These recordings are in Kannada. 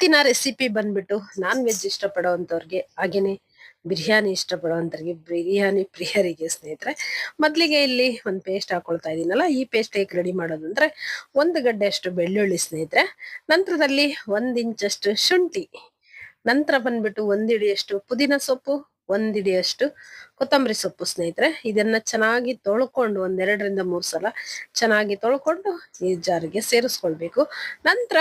ಇವತ್ತಿನ ರೆಸಿಪಿ ಬಂದ್ಬಿಟ್ಟು ನಾನ್ ವೆಜ್ ಇಷ್ಟಪಡೋವಂಥವ್ರಿಗೆ ಹಾಗೇನೆ ಬಿರಿಯಾನಿ ಇಷ್ಟಪಡೋವಂಥವ್ರಿಗೆ ಬಿರಿಯಾನಿ ಪ್ರಿಯರಿಗೆ ಸ್ನೇಹಿತರೆ ಮೊದಲಿಗೆ ಇಲ್ಲಿ ಒಂದು ಪೇಸ್ಟ್ ಹಾಕೊಳ್ತಾ ಇದ್ದೀನಲ್ಲ, ಈ ಪೇಸ್ಟ್ ಹೇಗೆ ರೆಡಿ ಮಾಡೋದು ಅಂದ್ರೆ, ಒಂದು ಗಡ್ಡೆಯಷ್ಟು ಬೆಳ್ಳುಳ್ಳಿ ಸ್ನೇಹಿತರೆ, ನಂತರದಲ್ಲಿ 1 ಇಂಚಷ್ಟು ಶುಂಠಿ, ನಂತರ ಬಂದ್ಬಿಟ್ಟು ಒಂದಿಡಿಯಷ್ಟು ಪುದೀನ ಸೊಪ್ಪು, ಒಂದಿಡಿಯಷ್ಟು ಕೊತ್ತಂಬರಿ ಸೊಪ್ಪು ಸ್ನೇಹಿತರೆ. ಇದನ್ನ ಚೆನ್ನಾಗಿ ತೊಳ್ಕೊಂಡು 1-2 ರಿಂದ 3 ಸಲ ಚೆನ್ನಾಗಿ ತೊಳ್ಕೊಂಡು ಈ ಜಾರಿಗೆ ಸೇರಿಸ್ಕೊಳ್ಬೇಕು. ನಂತರ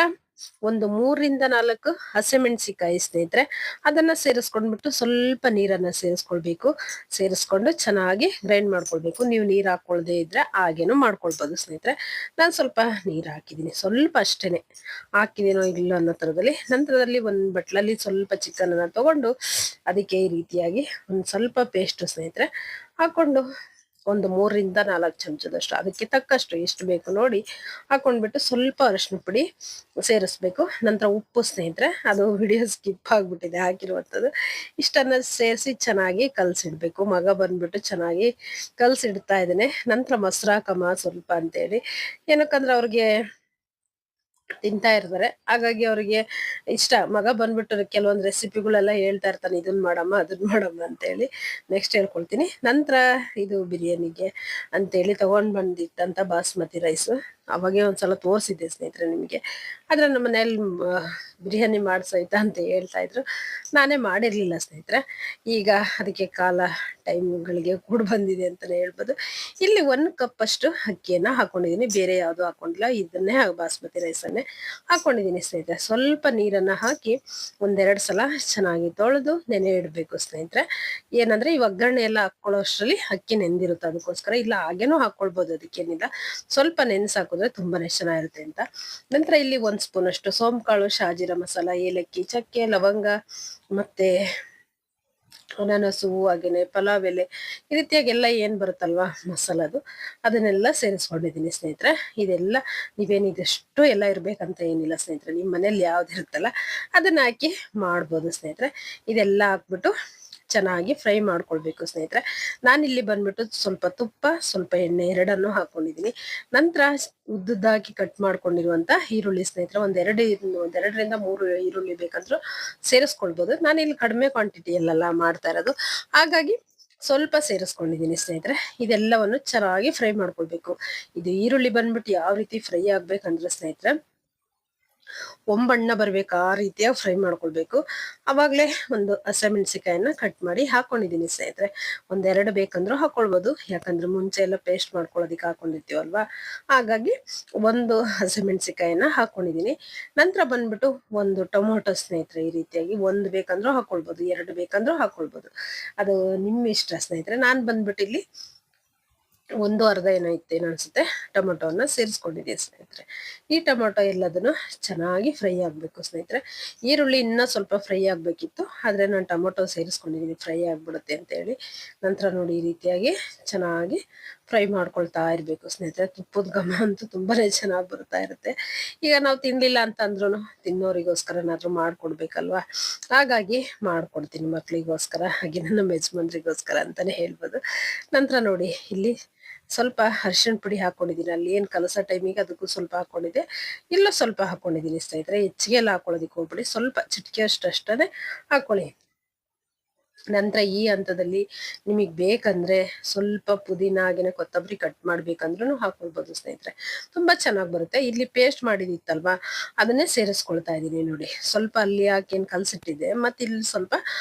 3 ರಿಂದ 4 ಹಸಿಮೆಣಸಿಕಾಯಿ ಸ್ನೇಹಿತರೆ, ಅದನ್ನ ಸೇರಿಸ್ಕೊಂಡ್ಬಿಟ್ಟು ಸ್ವಲ್ಪ ನೀರನ್ನ ಸೇರಿಸ್ಕೊಳ್ಬೇಕು. ಸೇರಿಸ್ಕೊಂಡು ಚೆನ್ನಾಗಿ ಗ್ರೈಂಡ್ ಮಾಡ್ಕೊಳ್ಬೇಕು. ನೀವು ನೀರ್ ಹಾಕೊಳ್ದೇ ಇದ್ರೆ ಹಾಗೇನು ಮಾಡ್ಕೊಳ್ಬೋದು ಸ್ನೇಹಿತರೆ. ನಾನು ಸ್ವಲ್ಪ ನೀರ್ ಹಾಕಿದೀನಿ, ಸ್ವಲ್ಪ ಅಷ್ಟೇನೆ, ಹಾಕಿದೀನೋ ಇಲ್ಲ ಅನ್ನೋ ತರದಲ್ಲಿ. ನಂತರದಲ್ಲಿ ಒಂದು ಬಟ್ಲಲ್ಲಿ ಸ್ವಲ್ಪ ಚಿಕನ್ ಅನ್ನ ತಗೊಂಡು ಅದಕ್ಕೆ ಈ ರೀತಿಯಾಗಿ ಒಂದು ಸ್ವಲ್ಪ ಪೇಸ್ಟ್ ಸ್ನೇಹಿತರೆ ಹಾಕೊಂಡು 3 ರಿಂದ 4 ಚಮಚದಷ್ಟು, ಅದಕ್ಕೆ ತಕ್ಕಷ್ಟು ಎಷ್ಟು ಬೇಕು ನೋಡಿ ಹಾಕೊಂಡ್ಬಿಟ್ಟು ಸ್ವಲ್ಪ ಅರಿಶಿನ ಪುಡಿ ಸೇರಿಸ್ಬೇಕು. ನಂತರ ಉಪ್ಪು ಸ್ನೇಹಿತರೆ, ಅದು ವಿಡಿಯೋ ಸ್ಕಿಪ್ ಆಗ್ಬಿಟ್ಟಿದೆ ಹಾಕಿರುವಂಥದ್ದು. ಇಷ್ಟನ್ನ ಸೇರಿಸಿ ಚೆನ್ನಾಗಿ ಕಲಸಿಡ್ಬೇಕು. ಮಗ ಬಂದ್ಬಿಟ್ಟು ಚೆನ್ನಾಗಿ ಕಲಸಿಡ್ತಾ ಇದ್ದೇನೆ. ನಂತರ ಮೊಸರು ಹಾಕಮ್ಮ ಸ್ವಲ್ಪ ಅಂತೇಳಿ, ಏನಕ್ಕಂದ್ರೆ ಅವ್ರಿಗೆ ತಿಂತಾ ಇರ್ತಾರೆ, ಹಾಗಾಗಿ ಅವ್ರಿಗೆ ಇಷ್ಟ. ಮಗ ಬಂದ್ಬಿಟ್ಟು ಕೆಲವೊಂದು ರೆಸಿಪಿಗಳೆಲ್ಲ ಹೇಳ್ತಾ ಇರ್ತಾನೆ, ಇದನ್ನ ಮಾಡಮ್ಮ ಅದನ್ನ ಮಾಡಮ್ಮ ಅಂತ ಹೇಳಿ. ನೆಕ್ಸ್ಟ್ ಹೇಳ್ಕೊಳ್ತೀನಿ. ನಂತರ ಇದು ಬಿರಿಯಾನಿಗೆ ಅಂತೇಳಿ ತಗೊಂಡ್ ಬಂದಿಟ್ಟಂತ ಬಾಸ್ಮತಿ ರೈಸ್ ಅವಾಗೆ ಒಂದ್ಸಲ ತೋರಿಸಿದ್ದೆ ಸ್ನೇಹಿತರೆ ನಿಮಗೆ. ಆದ್ರೆ ನಮ್ಮ ಮನೇಲಿ ಬಿರಿಯಾನಿ ಮಾಡ್ಸೈತಾ ಅಂತ ಹೇಳ್ತಾ ಇದ್ರು, ನಾನೇ ಮಾಡಿರ್ಲಿಲ್ಲ ಸ್ನೇಹಿತರೆ. ಈಗ ಅದಕ್ಕೆ ಕಾಲ ಟೈಮ್ಗಳಿಗೆ ಕೂಡ ಬಂದಿದೆ ಅಂತಾನೆ ಹೇಳ್ಬೋದು. ಇಲ್ಲಿ 1 ಕಪ್ ಅಷ್ಟು ಅಕ್ಕಿಯನ್ನ ಹಾಕೊಂಡಿದೀನಿ, ಬೇರೆ ಯಾವ್ದು ಹಾಕೊಂಡಿಲ್ಲ, ಇದನ್ನೇ ಬಾಸ್ಮತಿ ರೈಸನ್ನೇ ಹಾಕೊಂಡಿದೀನಿ ಸ್ನೇಹಿತರೆ. ಸ್ವಲ್ಪ ನೀರನ್ನ ಹಾಕಿ 1-2 ಸಲ ಚೆನ್ನಾಗಿ ತೊಳೆದು ನೆನೆ ಇಡಬೇಕು ಸ್ನೇಹಿತರೆ. ಏನಂದ್ರೆ ಈ ಒಗ್ಗರಣೆ ಎಲ್ಲ ಹಾಕೊಳ್ಳೋ ಅಷ್ಟರಲ್ಲಿ ಅಕ್ಕಿ ನೆಂದಿರುತ್ತೆ, ಅದಕ್ಕೋಸ್ಕರ. ಇಲ್ಲ ಹಾಗೇನೂ ಹಾಕೊಳ್ಬೋದು, ಅದಕ್ಕೇನಿಲ್ಲ. ಸ್ವಲ್ಪ ನೆನ್ಸಾಕಿದ್ರೆ ತುಂಬಾನೇ ಚೆನ್ನಾಗಿರುತ್ತೆ ಅಂತ. ನಂತರ ಇಲ್ಲಿ 1 ಸ್ಪೂನ್ ಅಷ್ಟು ಸೋಂಕಾಳು, ಶಾಜೀರ ಮಸಾಲ, ಏಲಕ್ಕಿ, ಚಕ್ಕೆ, ಲವಂಗ, ಮತ್ತೆ ಅನಾನಸು, ಹಾಗೇನೆ ಪಲಾವ್ ಎಲೆ, ಈ ರೀತಿಯಾಗಿ ಎಲ್ಲ ಏನ್ ಬರುತ್ತಲ್ವಾ ಮಸಾಲದು, ಅದನ್ನೆಲ್ಲ ಸೇರಿಸ್ಕೊಂಡಿದ್ದೀನಿ ಸ್ನೇಹಿತರೆ. ಇದೆಲ್ಲ ಇದೆಷ್ಟು ಎಲ್ಲ ಇರ್ಬೇಕಂತ ಏನಿಲ್ಲ ಸ್ನೇಹಿತರೆ, ನಿಮ್ ಮನೇಲಿ ಯಾವ್ದಿರುತ್ತಲ್ಲ ಅದನ್ನ ಹಾಕಿ ಮಾಡ್ಬೋದು ಸ್ನೇಹಿತರೆ. ಇದೆಲ್ಲ ಹಾಕ್ಬಿಟ್ಟು ಚೆನ್ನಾಗಿ ಫ್ರೈ ಮಾಡ್ಕೊಳ್ಬೇಕು ಸ್ನೇಹಿತರೆ. ನಾನಿಲ್ಲಿ ಬಂದ್ಬಿಟ್ಟು ಸ್ವಲ್ಪ ತುಪ್ಪ, ಸ್ವಲ್ಪ ಎಣ್ಣೆ ಎರಡನ್ನು ಹಾಕೊಂಡಿದೀನಿ. ನಂತರ ಉದ್ದದಾಗಿ ಕಟ್ ಮಾಡ್ಕೊಂಡಿರುವಂತ ಈರುಳ್ಳಿ ಸ್ನೇಹಿತರೆ, 2-3 ಈರುಳ್ಳಿ ಬೇಕಂದ್ರೂ ಸೇರಿಸ್ಕೊಳ್ಬೋದು. ನಾನಿಲ್ಲಿ ಕಡಿಮೆ ಕ್ವಾಂಟಿಟಿಯಲ್ಲೆಲ್ಲ ಮಾಡ್ತಾ ಇರೋದು, ಹಾಗಾಗಿ ಸ್ವಲ್ಪ ಸೇರಿಸ್ಕೊಂಡಿದ್ದೀನಿ ಸ್ನೇಹಿತರೆ. ಇದೆಲ್ಲವನ್ನು ಚೆನ್ನಾಗಿ ಫ್ರೈ ಮಾಡ್ಕೊಳ್ಬೇಕು. ಇದು ಈರುಳ್ಳಿ ಬಂದ್ಬಿಟ್ಟು ಯಾವ ರೀತಿ ಫ್ರೈ ಆಗ್ಬೇಕಂದ್ರೆ ಸ್ನೇಹಿತರೆ, ಒಂಬಣ್ಣ ಬರ್ಬೇಕು ಆ ರೀತಿಯಾಗಿ ಫ್ರೈ ಮಾಡ್ಕೊಳ್ಬೇಕು. ಅವಾಗ್ಲೇ ಒಂದು ಹಸಿಮೆಣಸಿಕಾಯನ್ನ ಕಟ್ ಮಾಡಿ ಹಾಕೊಂಡಿದೀನಿ ಸ್ನೇಹಿತರೆ. 1-2 ಬೇಕಂದ್ರೂ ಹಾಕೊಳ್ಬೋದು, ಯಾಕಂದ್ರೆ ಮುಂಚೆ ಎಲ್ಲ ಪೇಸ್ಟ್ ಮಾಡ್ಕೊಳ್ಳೋದಿಕ್ಕೆ ಹಾಕೊಂಡಿರ್ತೀವಲ್ವಾ, ಹಾಗಾಗಿ 1 ಹಸಿಮೆಣಸಿಕಾಯನ್ನ ಹಾಕೊಂಡಿದೀನಿ. ನಂತರ ಬಂದ್ಬಿಟ್ಟು 1 ಟೊಮೊಟೊ ಸ್ನೇಹಿತರೆ, ಈ ರೀತಿಯಾಗಿ 1 ಬೇಕಂದ್ರೂ ಹಾಕೊಳ್ಬೋದು, 2 ಬೇಕಂದ್ರೂ ಹಾಕೊಳ್ಬೋದು, ಅದು ನಿಮ್ಮ ಇಷ್ಟ ಸ್ನೇಹಿತರೆ. ನಾನ್ ಬಂದ್ಬಿಟ್ಟು ಇಲ್ಲಿ 1/2 ಏನೋ ಇತ್ತೇನೋ ಅನ್ಸುತ್ತೆ ಟೊಮೊಟೊವನ್ನ ಸೇರಿಸ್ಕೊಂಡಿದ್ದೀನಿ ಸ್ನೇಹಿತರೆ. ಈ ಟೊಮೊಟೊ ಎಲ್ಲದನ್ನು ಚೆನ್ನಾಗಿ ಫ್ರೈ ಆಗ್ಬೇಕು ಸ್ನೇಹಿತರೆ. ಈರುಳ್ಳಿ ಇನ್ನ ಸ್ವಲ್ಪ ಫ್ರೈ ಆಗ್ಬೇಕಿತ್ತು, ಆದ್ರೆ ನಾನು ಟೊಮೊಟೊ ಸೇರಿಸ್ಕೊಂಡಿದ್ದೀನಿ, ಫ್ರೈ ಆಗ್ಬಿಡುತ್ತೆ ಅಂತ ಹೇಳಿ. ನಂತರ ನೋಡಿ ಈ ರೀತಿಯಾಗಿ ಚೆನ್ನಾಗಿ ಫ್ರೈ ಮಾಡ್ಕೊಳ್ತಾ ಇರ್ಬೇಕು ಸ್ನೇಹಿತರೆ. ತುಪ್ಪದ ಘಮ ಅಂತೂ ತುಂಬಾನೇ ಚೆನ್ನಾಗಿ ಬರ್ತಾ ಇರುತ್ತೆ. ಈಗ ನಾವು ತಿನ್ಲಿಲ್ಲ ಅಂತ ಅಂದ್ರೂ ತಿನ್ನೋರಿಗೋಸ್ಕರನಾದ್ರೂ ಮಾಡ್ಕೊಡ್ಬೇಕಲ್ವಾ, ಹಾಗಾಗಿ ಮಾಡ್ಕೊಡ್ತೀನಿ ಮಕ್ಳಿಗೋಸ್ಕರ, ಹಾಗೆ ನಮ್ಮ ಯಜಮಾನ್ರಿಗೋಸ್ಕರ ಅಂತಾನೆ ಹೇಳ್ಬೋದು. ನಂತರ ನೋಡಿ ಇಲ್ಲಿ ಸ್ವಲ್ಪ ಅರಿಶಿಣ ಪುಡಿ ಹಾಕೊಂಡಿದ್ದೀನಿ. ಅಲ್ಲಿ ಏನ್ ಕಲಸೋ ಟೈಮಿಗೆ ಅದಕ್ಕೂ ಸ್ವಲ್ಪ ಹಾಕೊಂಡಿದ್ದೆ, ಇಲ್ಲೂ ಸ್ವಲ್ಪ ಹಾಕೊಂಡಿದ್ದೀನಿ ಸ್ನೇಹಿತರೆ. ಹೆಚ್ಚಿಗೆ ಎಲ್ಲ ಹಾಕೊಳ್ಳೋದಿಕ್ಕೆ ಹೋಗ್ಬಿಡಿ, ಸ್ವಲ್ಪ ಚಿಟಿಕೆ ಅಷ್ಟೇ ಹಾಕೊಳ್ಳಿ. ನಂತರ ಈ ಹಂತದಲ್ಲಿ ನಿಮಗೆ ಬೇಕಂದ್ರೆ ಸ್ವಲ್ಪ ಪುದೀನ ಹಾಗೇನೆ ಕೊತ್ತಂಬರಿ ಕಟ್ ಮಾಡ್ಬೇಕಂದ್ರೂ ಹಾಕೊಳ್ಬೋದು ಸ್ನೇಹಿತರೆ, ತುಂಬಾ ಚೆನ್ನಾಗಿ ಬರುತ್ತೆ. ಇಲ್ಲಿ ಪೇಸ್ಟ್ ಮಾಡಿದಿತ್ತಲ್ವಾ ಅದನ್ನೇ ಸೇರಿಸ್ಕೊಳ್ತಾ ಇದ್ದೀನಿ ನೋಡಿ. ಸ್ವಲ್ಪ ಅಲ್ಲಿ ಹಾಕೇನ್ ಕಲ್ಸಿಟ್ಟಿದ್ದೆ, ಮತ್ತೆ ಇಲ್ಲಿ ಸ್ವಲ್ಪ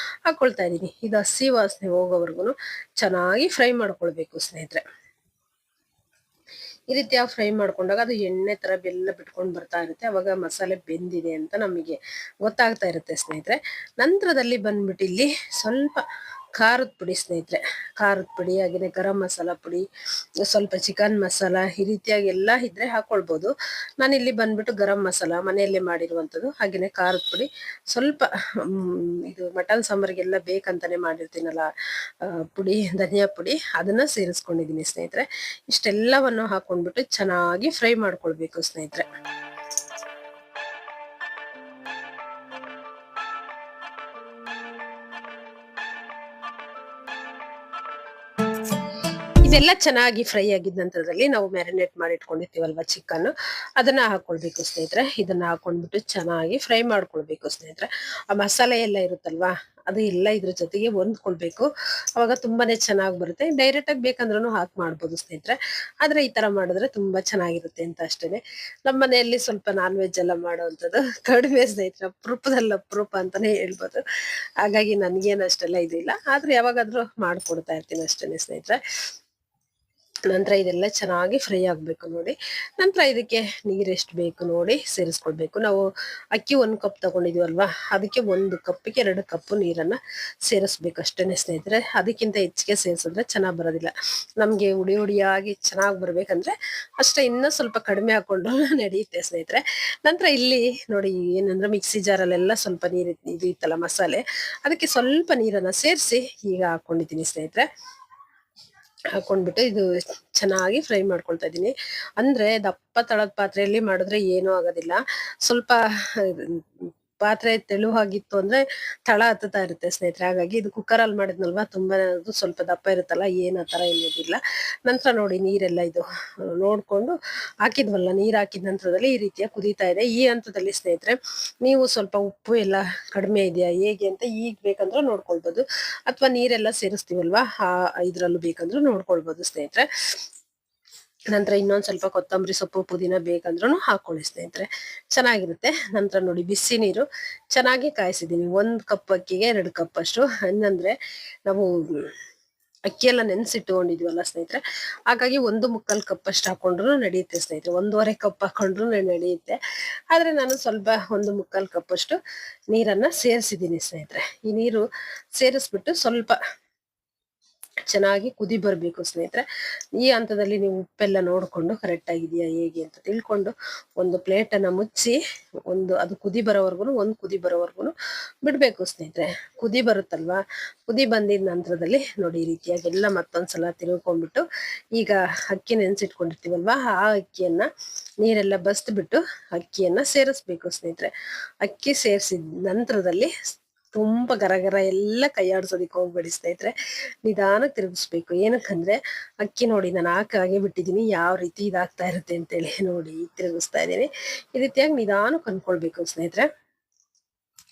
ಹಾಕೊಳ್ತಾ ಇದ್ದೀನಿ. ಇದು ಹಸಿ ವಾಸನೆ ಹೋಗೋವರೆಗೂ ಚೆನ್ನಾಗಿ ಫ್ರೈ ಮಾಡ್ಕೊಳ್ಬೇಕು ಸ್ನೇಹಿತರೆ. ಈ ರೀತಿಯಾಗಿ ಫ್ರೈ ಮಾಡ್ಕೊಂಡಾಗ ಅದು ಎಣ್ಣೆ ತರ ಬೆಲ್ಲ ಬಿಟ್ಕೊಂಡು ಬರ್ತಾ ಇರುತ್ತೆ, ಅವಾಗ ಮಸಾಲೆ ಬೆಂದಿದೆ ಅಂತ ನಮಗೆ ಗೊತ್ತಾಗ್ತಾ ಇರುತ್ತೆ ಸ್ನೇಹಿತರೆ. ನಂತರದಲ್ಲಿ ಬಂದ್ಬಿಟ್ಟು ಇಲ್ಲಿ ಸ್ವಲ್ಪ ಖಾರದ ಪುಡಿ ಸ್ನೇಹಿತರೆ, ಖಾರದ ಪುಡಿ ಹಾಗೇನೆ ಗರಂ ಮಸಾಲ ಪುಡಿ, ಸ್ವಲ್ಪ ಚಿಕನ್ ಮಸಾಲ, ಈ ರೀತಿಯಾಗಿ ಎಲ್ಲ ಇದ್ರೆ ಹಾಕೊಳ್ಬೋದು. ನಾನಿಲ್ಲಿ ಬಂದ್ಬಿಟ್ಟು ಗರಂ ಮಸಾಲ ಮನೆಯಲ್ಲೇ ಮಾಡಿರುವಂಥದ್ದು, ಹಾಗೇನೆ ಖಾರದ ಪುಡಿ ಸ್ವಲ್ಪ, ಇದು ಮಟನ್ ಸಾಂಬಾರಿಗೆಲ್ಲ ಬೇಕಂತಾನೆ ಮಾಡಿರ್ತೀನಲ್ಲ ಪುಡಿ, ಧನಿಯಾ ಪುಡಿ, ಅದನ್ನ ಸೇರಿಸ್ಕೊಂಡಿದ್ದೀನಿ ಸ್ನೇಹಿತರೆ. ಇಷ್ಟೆಲ್ಲವನ್ನು ಹಾಕೊಂಡ್ಬಿಟ್ಟು ಚೆನ್ನಾಗಿ ಫ್ರೈ ಮಾಡ್ಕೊಳ್ಬೇಕು ಸ್ನೇಹಿತರೆ. ಇದೆಲ್ಲ ಚೆನ್ನಾಗಿ ಫ್ರೈ ಆಗಿದ ನಂತರದಲ್ಲಿ ನಾವು ಮ್ಯಾರಿನೇಟ್ ಮಾಡಿ ಇಟ್ಕೊಂಡಿರ್ತೀವಲ್ವಾ ಚಿಕನ್, ಅದನ್ನ ಹಾಕೊಳ್ಬೇಕು ಸ್ನೇಹಿತರೆ. ಇದನ್ನ ಹಾಕೊಂಡ್ಬಿಟ್ಟು ಚೆನ್ನಾಗಿ ಫ್ರೈ ಮಾಡ್ಕೊಳ್ಬೇಕು ಸ್ನೇಹಿತರೆ. ಆ ಮಸಾಲೆ ಎಲ್ಲ ಇರುತ್ತಲ್ವಾ, ಅದು ಎಲ್ಲ ಇದ್ರ ಜೊತೆಗೆ ಹೊಂದ್ಕೊಳ್ಬೇಕು. ಅವಾಗ ತುಂಬಾನೇ ಚೆನ್ನಾಗಿ ಬರುತ್ತೆ. ಡೈರೆಕ್ಟ್ ಆಗಿ ಬೇಕಂದ್ರೂ ಹಾಕಿ ಮಾಡ್ಬೋದು ಸ್ನೇಹಿತರೆ, ಆದ್ರೆ ಈ ತರ ಮಾಡಿದ್ರೆ ತುಂಬಾ ಚೆನ್ನಾಗಿರುತ್ತೆ ಅಂತ ಅಷ್ಟೇನೆ. ನಮ್ಮ ಮನೆಯಲ್ಲಿ ಸ್ವಲ್ಪ ನಾನ್ ವೆಜ್ ಎಲ್ಲ ಮಾಡುವಂಥದ್ದು ಕಡಿಮೆ ಸ್ನೇಹಿತರೆ, ಅಪರೂಪದಲ್ಲಿ ಅಪರೂಪ ಅಂತಾನೆ ಹೇಳ್ಬೋದು. ಹಾಗಾಗಿ ನನ್ಗೇನು ಅಷ್ಟೆಲ್ಲ ಇದಿಲ್ಲ, ಆದ್ರೆ ಯಾವಾಗಾದ್ರೂ ಮಾಡ್ಕೊಡ್ತಾ ಇರ್ತೀನಿ ಅಷ್ಟೇನೆ ಸ್ನೇಹಿತರೆ. ನಂತರ ಇದೆಲ್ಲ ಚೆನ್ನಾಗಿ ಫ್ರೈ ಆಗ್ಬೇಕು ನೋಡಿ. ನಂತರ ಇದಕ್ಕೆ ನೀರ್ ಎಷ್ಟು ಬೇಕು ನೋಡಿ ಸೇರಿಸ್ಕೊಳ್ಬೇಕು. ನಾವು ಅಕ್ಕಿ 1 ಕಪ್ ತಗೊಂಡಿದೀವಲ್ವಾ, ಅದಕ್ಕೆ 1 ಕಪ್ಪಿಗೆ 2 ಕಪ್ ನೀರನ್ನ ಸೇರಿಸ್ಬೇಕು ಅಷ್ಟೇನೆ ಸ್ನೇಹಿತರೆ. ಅದಕ್ಕಿಂತ ಹೆಚ್ಚಿಗೆ ಸೇರಿಸಿದ್ರೆ ಚೆನ್ನಾಗ್ ಬರೋದಿಲ್ಲ. ನಮ್ಗೆ ಹುಡಿಯಾಗಿ ಚೆನ್ನಾಗಿ ಬರ್ಬೇಕಂದ್ರೆ ಅಷ್ಟೇ, ಇನ್ನೂ ಸ್ವಲ್ಪ ಕಡಿಮೆ ಹಾಕೊಂಡ್ರು ನಡೆಯುತ್ತೆ ಸ್ನೇಹಿತರೆ. ನಂತರ ಇಲ್ಲಿ ನೋಡಿ ಏನಂದ್ರೆ ಮಿಕ್ಸಿ ಜಾರಲ್ಲೆಲ್ಲ ಸ್ವಲ್ಪ ನೀರು ಇದು ಇತ್ತಲ್ಲ ಮಸಾಲೆ, ಅದಕ್ಕೆ ಸ್ವಲ್ಪ ನೀರನ್ನ ಸೇರಿಸಿ ಈಗ ಹಾಕೊಂಡಿದ್ದೀನಿ ಸ್ನೇಹಿತರೆ. ಹಾಕೊಂಡ್ಬಿಟ್ಟು ಇದು ಚೆನ್ನಾಗಿ ಫ್ರೈ ಮಾಡ್ಕೊಳ್ತಾ ಇದ್ದೀನಿ. ಅಂದ್ರೆ ದಪ್ಪ ತಳದ ಪಾತ್ರೆಯಲ್ಲಿ ಮಾಡಿದ್ರೆ ಏನೂ ಆಗೋದಿಲ್ಲ. ಸ್ವಲ್ಪ ಪಾತ್ರೆ ತೆಳುವಾಗಿತ್ತು ಅಂದ್ರೆ ತಳ ಹತ್ತುತ್ತಾ ಇರುತ್ತೆ ಸ್ನೇಹಿತರೆ. ಹಾಗಾಗಿ ಇದು ಕುಕ್ಕರ್ ಅಲ್ಲಿ ಮಾಡಿದ್ನಲ್ವಾ, ತುಂಬಾ ಅದು ಸ್ವಲ್ಪ ದಪ್ಪ ಇರುತ್ತಲ್ಲ, ಏನ್ ಆ ತರ ಏನಿದಿಲ್ಲ. ನಂತರ ನೋಡಿ ನೀರೆಲ್ಲ ಇದು ನೋಡ್ಕೊಂಡು ಹಾಕಿದ್ವಲ್ಲ, ನೀರ್ ಹಾಕಿದ ನಂತರದಲ್ಲಿ ಈ ರೀತಿಯ ಕುದೀತಾ ಇದೆ. ಈ ಹಂತದಲ್ಲಿ ಸ್ನೇಹಿತರೆ ನೀವು ಸ್ವಲ್ಪ ಉಪ್ಪು ಎಲ್ಲ ಕಡಿಮೆ ಇದೆಯಾ ಹೇಗೆ ಅಂತ ಈಗ ಬೇಕಂದ್ರೆ ನೋಡ್ಕೊಳ್ಬೋದು, ಅಥವಾ ನೀರೆಲ್ಲ ಸೇರಿಸ್ತೀವಲ್ವಾ ಇದ್ರಲ್ಲೂ ಬೇಕಂದ್ರೂ ನೋಡ್ಕೊಳ್ಬೋದು ಸ್ನೇಹಿತರೆ. ನಂತರ ಇನ್ನೊಂದ್ ಸ್ವಲ್ಪ ಕೊತ್ತಂಬರಿ ಸೊಪ್ಪು ಪುದೀನ ಬೇಕಂದ್ರೂ ಹಾಕೊಳ್ಳಿ ಸ್ನೇಹಿತರೆ, ಚೆನ್ನಾಗಿರುತ್ತೆ. ನಂತರ ನೋಡಿ ಬಿಸಿ ನೀರು ಚೆನ್ನಾಗಿ ಕಾಯಿಸಿದೀನಿ. 1 ಕಪ್ ಅಕ್ಕಿಗೆ 2 ಕಪ್ ಅಷ್ಟು. ಹಂಗಂದ್ರೆ ನಾವು ಅಕ್ಕಿ ಎಲ್ಲ ನೆನ್ಸಿಟ್ಕೊಂಡಿದ್ವಲ್ಲ ಸ್ನೇಹಿತರೆ, ಹಾಗಾಗಿ 1 ಮುಕ್ಕಾಲ್ ಕಪ್ ಅಷ್ಟು ಹಾಕೊಂಡ್ರು ನಡೆಯುತ್ತೆ ಸ್ನೇಹಿತರೆ. 1.5 ಕಪ್ ಹಾಕೊಂಡ್ರು ನಡೆಯುತ್ತೆ, ಆದ್ರೆ ನಾನು ಸ್ವಲ್ಪ 1 ಮುಕ್ಕಾಲ್ ಕಪ್ ಅಷ್ಟು ನೀರನ್ನ ಸೇರಿಸಿದೀನಿ ಸ್ನೇಹಿತರೆ. ಈ ನೀರು ಸೇರಿಸ್ಬಿಟ್ಟು ಸ್ವಲ್ಪ ಚೆನ್ನಾಗಿ ಕುದಿ ಬರ್ಬೇಕು ಸ್ನೇಹಿತರೆ. ಈ ಹಂತದಲ್ಲಿ ನೀವು ಉಪ್ಪೆಲ್ಲ ನೋಡ್ಕೊಂಡು ಕರೆಕ್ಟ್ ಆಗಿದೆಯಾ ಹೇಗೆ ಅಂತ ತಿಳ್ಕೊಂಡು ಒಂದು ಪ್ಲೇಟ್ ಅನ್ನ ಮುಚ್ಚಿ ಅದು ಕುದಿ ಬರೋವರ್ಗುನು, ಕುದಿ ಬರೋವರ್ಗುನು ಬಿಡ್ಬೇಕು ಸ್ನೇಹಿತರೆ. ಕುದಿ ಬರುತ್ತಲ್ವಾ, ಕುದಿ ಬಂದಿದ ನಂತರದಲ್ಲಿ ನೋಡಿ ಈ ರೀತಿಯಾಗಿ ಎಲ್ಲ ಮತ್ತೊಂದ್ಸಲ ತಿರುಗ್ಕೊಂಡ್ಬಿಟ್ಟು ಈಗ ಅಕ್ಕಿ ನೆನ್ಸಿಟ್ಕೊಂಡಿರ್ತೀವಲ್ವಾ, ಆ ಅಕ್ಕಿಯನ್ನ ನೀರೆಲ್ಲ ಬಸ್ದ್ಬಿಟ್ಟು ಅಕ್ಕಿಯನ್ನ ಸೇರಿಸ್ಬೇಕು ಸ್ನೇಹಿತರೆ. ಅಕ್ಕಿ ಸೇರಿಸಿದ ನಂತರದಲ್ಲಿ ತುಂಬಾ ಗರಗರ ಎಲ್ಲ ಕೈಯಾಡ್ಸೋದಿಕ್ ಹೋಗ್ಬೇಡಿ ಸ್ನೇಹಿತರೆ, ನಿಧಾನಕ್ಕೆ ತಿರುಗಿಸ್ಬೇಕು. ಏನಕ್ಕಂದ್ರೆ ಅಕ್ಕಿ ನೋಡಿ ನಾನು ಹಾಗೆ ಬಿಟ್ಟಿದೀನಿ, ಯಾವ ರೀತಿ ಇದಾಗ್ತಾ ಇರುತ್ತೆ ಅಂತೇಳಿ ನೋಡಿ ತಿರುಗಿಸ್ತಾ ಇದ್ದೀನಿ. ಈ ರೀತಿಯಾಗಿ ನಿಧಾನಕ್ಕೆ ಅನ್ಕೊಳ್ಬೇಕು ಸ್ನೇಹಿತರೆ.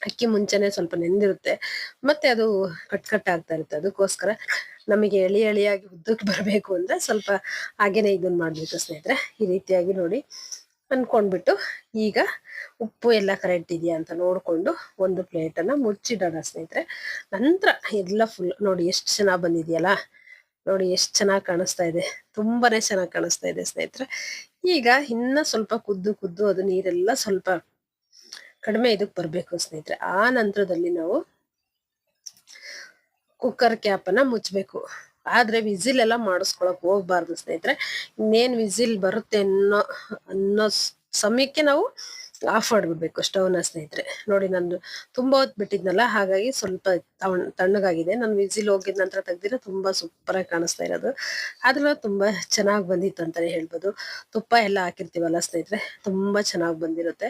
ಅಕ್ಕಿ ಮುಂಚೆನೆ ಸ್ವಲ್ಪ ನೆಂದಿರುತ್ತೆ, ಮತ್ತೆ ಅದು ಕಟ್ ಆಗ್ತಾ ಇರುತ್ತೆ. ಅದಕ್ಕೋಸ್ಕರ ನಮಗೆ ಎಳಿಯಾಗಿ ಉದ್ದಕ್ಕೆ ಬರಬೇಕು ಅಂದ್ರೆ ಸ್ವಲ್ಪ ಹಾಗೇನೆ ಇದನ್ನ ಮಾಡ್ಬೇಕು ಸ್ನೇಹಿತರೆ. ಈ ರೀತಿಯಾಗಿ ನೋಡಿ ಅನ್ಕೊಂಡ್ಬಿಟ್ಟು ಈಗ ಉಪ್ಪು ಎಲ್ಲ ಕರೆಕ್ಟ್ ಇದೆಯಾ ಅಂತ ನೋಡ್ಕೊಂಡು ಒಂದು ಪ್ಲೇಟ್ ಅನ್ನ ಮುಚ್ಚಿಡೋಣ ಸ್ನೇಹಿತರೆ. ನಂತರ ಎಲ್ಲ ಫುಲ್ ನೋಡಿ ಎಷ್ಟು ಚೆನ್ನಾಗ್ ಬಂದಿದೆಯಲ್ಲ, ನೋಡಿ ಎಷ್ಟು ಚೆನ್ನಾಗಿ ಕಾಣಿಸ್ತಾ ಇದೆ, ತುಂಬಾನೇ ಚೆನ್ನಾಗಿ ಕಾಣಿಸ್ತಾ ಇದೆ ಸ್ನೇಹಿತರೆ. ಈಗ ಇನ್ನ ಸ್ವಲ್ಪ ಕುದ್ದು ಅದು ನೀರೆಲ್ಲ ಸ್ವಲ್ಪ ಕಡಿಮೆ ಇದಕ್ ಬರ್ಬೇಕು ಸ್ನೇಹಿತರೆ. ಆ ನಂತರದಲ್ಲಿ ನಾವು ಕುಕ್ಕರ್ ಕ್ಯಾಪ್ ಅನ್ನ ಮುಚ್ಚಬೇಕು. ಆದ್ರೆ ವಿಸಿಲ್ ಎಲ್ಲ ಮಾಡಿಸ್ಕೊಳಕ್ ಹೋಗ್ಬಾರ್ದು ಸ್ನೇಹಿತರೆ. ಇನ್ನೇನ್ ವಿಸಿಲ್ ಬರುತ್ತೆ ಅನ್ನೋ ಸಮಯಕ್ಕೆ ನಾವು ಆಫ್ ಮಾಡ್ಬಿಡ್ಬೇಕು ಸ್ಟವ್ನ ಸ್ನೇಹಿತರೆ. ನೋಡಿ ನಾನು ತುಂಬಾ ಹೊತ್ತು ಬಿಟ್ಟಿದ್ನಲ್ಲ, ಹಾಗಾಗಿ ಸ್ವಲ್ಪ ತಣ್ಣಗಾಗಿದೆ. ನಾನು ವಿಸಿಲ್ ಹೋಗಿದ ನಂತರ ತೆಗ್ದಿರೋ ತುಂಬಾ ಸೂಪರ್ ಆಗಿ ಕಾಣಿಸ್ತಾ ಇರೋದು, ಆದ್ರೂ ತುಂಬಾ ಚೆನ್ನಾಗಿ ಬಂದಿತ್ತು ಅಂತಾನೆ ಹೇಳ್ಬೋದು. ತುಪ್ಪ ಎಲ್ಲ ಹಾಕಿರ್ತೀವಲ್ಲ ಸ್ನೇಹಿತರೆ, ತುಂಬಾ ಚೆನ್ನಾಗಿ ಬಂದಿರುತ್ತೆ.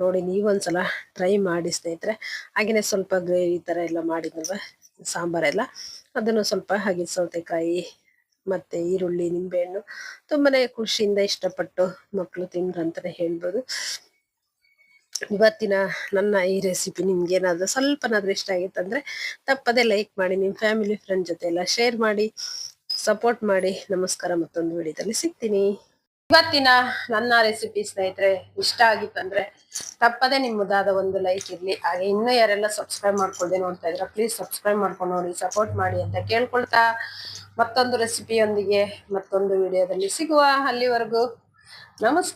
ನೋಡಿ ನೀವೊಂದ್ಸಲ ಟ್ರೈ ಮಾಡಿ ಸ್ನೇಹಿತರೆ. ಹಾಗೇನೆ ಸ್ವಲ್ಪ ಗ್ರೇವಿ ತರ ಎಲ್ಲ ಮಾಡಿದ್ನಲ್ವ ಸಾಂಬಾರೆಲ್ಲ, ಅದನ್ನು ಸ್ವಲ್ಪ ಹಾಗೆ ಸೌತೆಕಾಯಿ ಮತ್ತೆ ಈರುಳ್ಳಿ ನಿಂಬೆಹಣ್ಣು ತುಂಬಾನೇ ಖುಷಿಯಿಂದ ಇಷ್ಟಪಟ್ಟು ಮಕ್ಕಳು ತಿಂದ್ರು ಅಂತಾನೆ ಹೇಳ್ಬೋದು. ಇವತ್ತಿನ ನನ್ನ ಈ ರೆಸಿಪಿ ನಿಮ್ಗೆ ಏನಾದ್ರು ಸ್ವಲ್ಪನಾದ್ರೂ ಇಷ್ಟ ಆಗಿತ್ತಂದ್ರೆ ತಪ್ಪದೆ ಲೈಕ್ ಮಾಡಿ, ನಿಮ್ ಫ್ಯಾಮಿಲಿ ಫ್ರೆಂಡ್ ಜೊತೆ ಎಲ್ಲ ಶೇರ್ ಮಾಡಿ, ಸಪೋರ್ಟ್ ಮಾಡಿ. ನಮಸ್ಕಾರ, ಮತ್ತೊಂದು ವಿಡಿಯೋದಲ್ಲಿ ಸಿಗ್ತೀನಿ. ಇವತ್ತಿನ ನನ್ನ ರೆಸಿಪಿ ಸ್ನೇಹಿತರೆ ಇಷ್ಟ ಆಗಿತ್ತು ಅಂದ್ರೆ ತಪ್ಪದೆ ನಿಮ್ಮದಾದ ಒಂದು ಲೈಕ್ ಇರ್ಲಿ. ಹಾಗೆ ಇನ್ನೂ ಯಾರೆಲ್ಲ ಸಬ್ಸ್ಕ್ರೈಬ್ ಮಾಡ್ಕೊಳ್ದೆ ನೋಡ್ತಾ ಇದ್ರ ಪ್ಲೀಸ್ ಸಬ್ಸ್ಕ್ರೈಬ್ ಮಾಡ್ಕೊಂಡು ನೋಡಿ, ಸಪೋರ್ಟ್ ಮಾಡಿ ಅಂತ ಕೇಳ್ಕೊಳ್ತಾ ಮತ್ತೊಂದು ರೆಸಿಪಿಯೊಂದಿಗೆ ಮತ್ತೊಂದು ವಿಡಿಯೋದಲ್ಲಿ ಸಿಗುವ. ಅಲ್ಲಿವರೆಗೂ ನಮಸ್ಕಾರ.